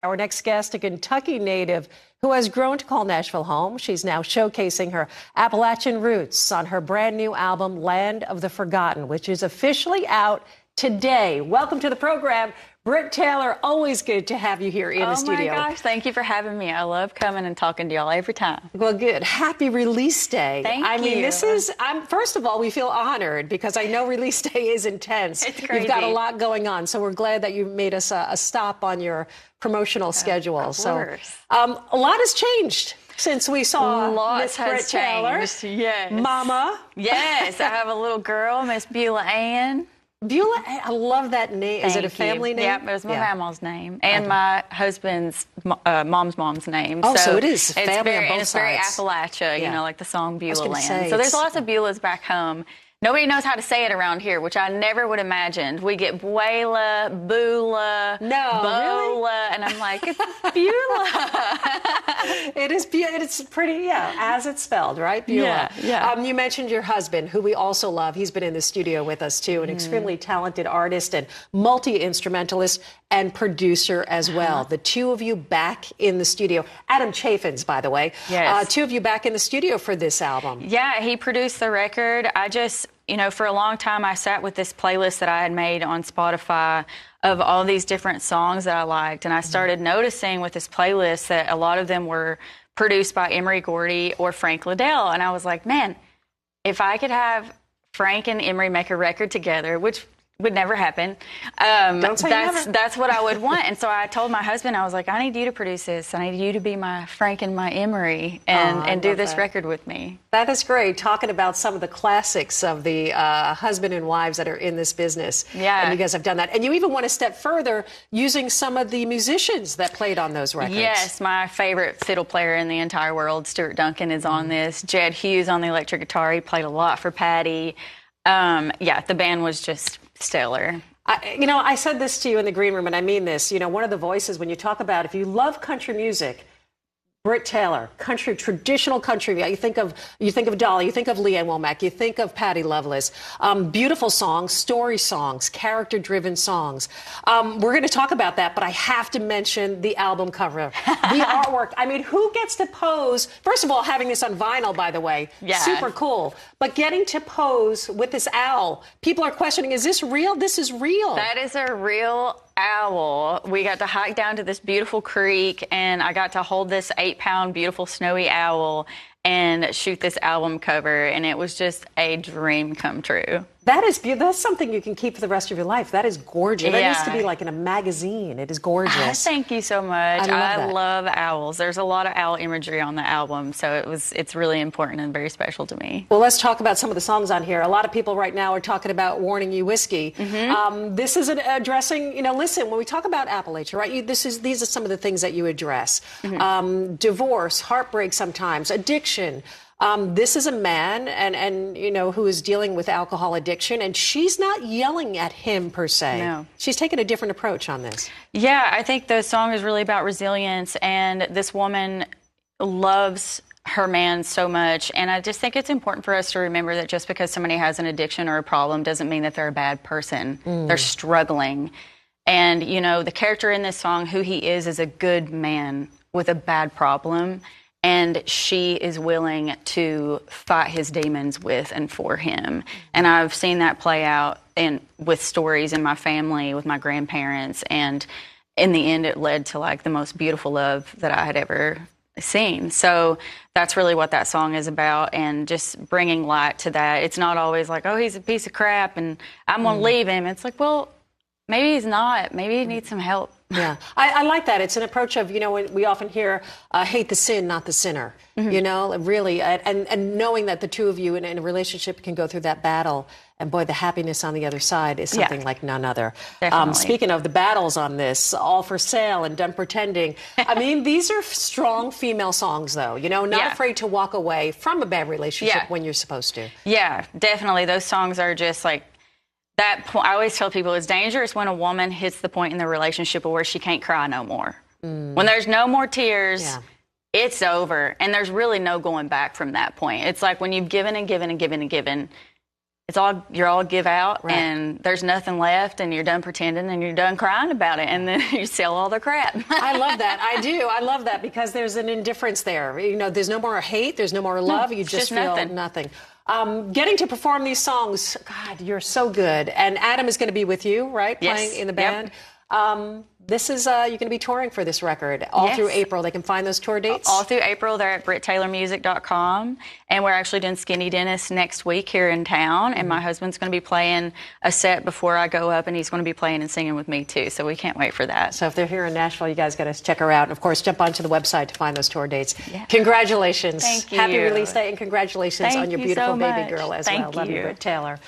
Our next guest, a Kentucky native who has grown to call Nashville home. She's now showcasing her Appalachian roots on her brand new album, Land of the Forgotten, which is officially out today. Welcome to the program, Brit Taylor. Always good to have you here in the studio. Oh my gosh, thank you for having me. I love coming and talking to y'all every time. Well, good. Happy release day. Thank you. I mean, this is, first of all, we feel honored because I know release day is intense. It's crazy. You've got a lot going on, so we're glad that you made us a stop on your promotional schedule. Of course. A lot has changed since we saw Miss Brit Taylor. Yes. Mama. Yes, I have a little girl, Miss Beulah Ann. Beulah, I love that name. Is it a family name? Yep, it was my grandma's name and my husband's mom's name. Oh, so it is family on both sides. It's very Appalachia, you know, like the song Beulah Land. So it's there's lots of Beulahs back home. Nobody knows how to say it around here, which I never would have imagined. We get Beulah, Beulah, Bola, and I'm like, it's Beulah. It is. It's pretty, as it's spelled, right? Beulah. Yeah. You mentioned your husband, who we also love. He's been in the studio with us too, an extremely talented artist and multi-instrumentalist and producer as well. The two of you back in the studio. Adam Chaffins, by the way. Yes. Two of you back in the studio for this album. Yeah, he produced the record. You know, for a long time, I sat with this playlist that I had made on Spotify of all these different songs that I liked. And I started noticing with this playlist that a lot of them were produced by Emery Gordy or Frank Liddell. And I was like, man, if I could have Frank and Emery make a record together, which would never happen. That's what I would want. And so I told my husband, I was like, I need you to produce this. I need you to be my Frank and my Emery and do this record with me. That is great. Talking about some of the classics of the husband and wives that are in this business. Yeah. And you guys have done that. And you even went a step further using some of the musicians that played on those records. Yes. My favorite fiddle player in the entire world, Stuart Duncan, is on this. Jed Hughes on the electric guitar. He played a lot for Patty. The band was just stellar. I said this to you in the green room, and I mean this. You know, one of the voices when you talk about if you love country music, Brit Taylor, country, traditional country. You think of Dolly, you think of Leanne Womack, you think of Patty Loveless. Beautiful songs, story songs, character-driven songs. We're going to talk about that, but I have to mention the album cover, the artwork. I mean, who gets to pose? First of all, having this on vinyl, by the way, super cool. But getting to pose with this owl, people are questioning: is this real? This is real. That is a real owl. We got to hike down to this beautiful creek, and I got to hold this 8-pound beautiful snowy owl and shoot this album cover, and it was just a dream come true. That is beautiful. That's something you can keep for the rest of your life. That is gorgeous. That needs to be like in a magazine. It is gorgeous. Thank you so much. I love owls. There's a lot of owl imagery on the album, so it's really important and very special to me. Well, let's talk about some of the songs on here. A lot of people right now are talking about Warning You Whiskey. This is addressing, listen, when we talk about Appalachia, right, these are some of the things that you address. Divorce, heartbreak sometimes, addiction. This is a man and who is dealing with alcohol addiction, and she's not yelling at him per se. No. She's taking a different approach on this. Yeah, I think the song is really about resilience, and this woman loves her man so much, and I just think it's important for us to remember that just because somebody has an addiction or a problem doesn't mean that they're a bad person. They're struggling. And, the character in this song, who he is a good man with a bad problem. And she is willing to fight his demons with and for him. And I've seen that play out with stories in my family, with my grandparents. And in the end, it led to like the most beautiful love that I had ever seen. So that's really what that song is about, and just bringing light to that. It's not always like, oh, he's a piece of crap and I'm going to leave him. It's like, well, maybe he's not. Maybe he needs some help. Yeah, I like that. It's an approach of, when we often hear, hate the sin, not the sinner, really, and knowing that the two of you in a relationship can go through that battle. And boy, the happiness on the other side is something like none other. Speaking of the battles on this, All for Sale and Done Pretending. I mean, these are strong female songs, though, not afraid to walk away from a bad relationship when you're supposed to. Yeah, definitely. Those songs are just like, that point, I always tell people it's dangerous when a woman hits the point in the relationship where she can't cry no more. When there's no more tears, it's over. And there's really no going back from that point. It's like when you've given and given and given and given, you're all give out, Right. and there's nothing left, and you're done pretending, and you're done crying about it, and then you sell all the crap. I love that. I do. I love that because there's an indifference there. You know, there's no more hate. There's no more love. You just feel nothing. Getting to perform these songs, God, you're so good. And Adam is going to be with you, right? Yes. Playing in the band. Yep. This is, you're going to be touring for this record all through April. They can find those tour dates? All through April. They're at BritTaylorMusic.com. And we're actually doing Skinny Dennis next week here in town. And my husband's going to be playing a set before I go up, and he's going to be playing and singing with me, too. So we can't wait for that. So if they're here in Nashville, you guys got to check her out. And, of course, jump onto the website to find those tour dates. Yeah. Congratulations. Thank you. Happy release day, and congratulations on your beautiful baby girl as well. Thank you. Love you, Brit Taylor.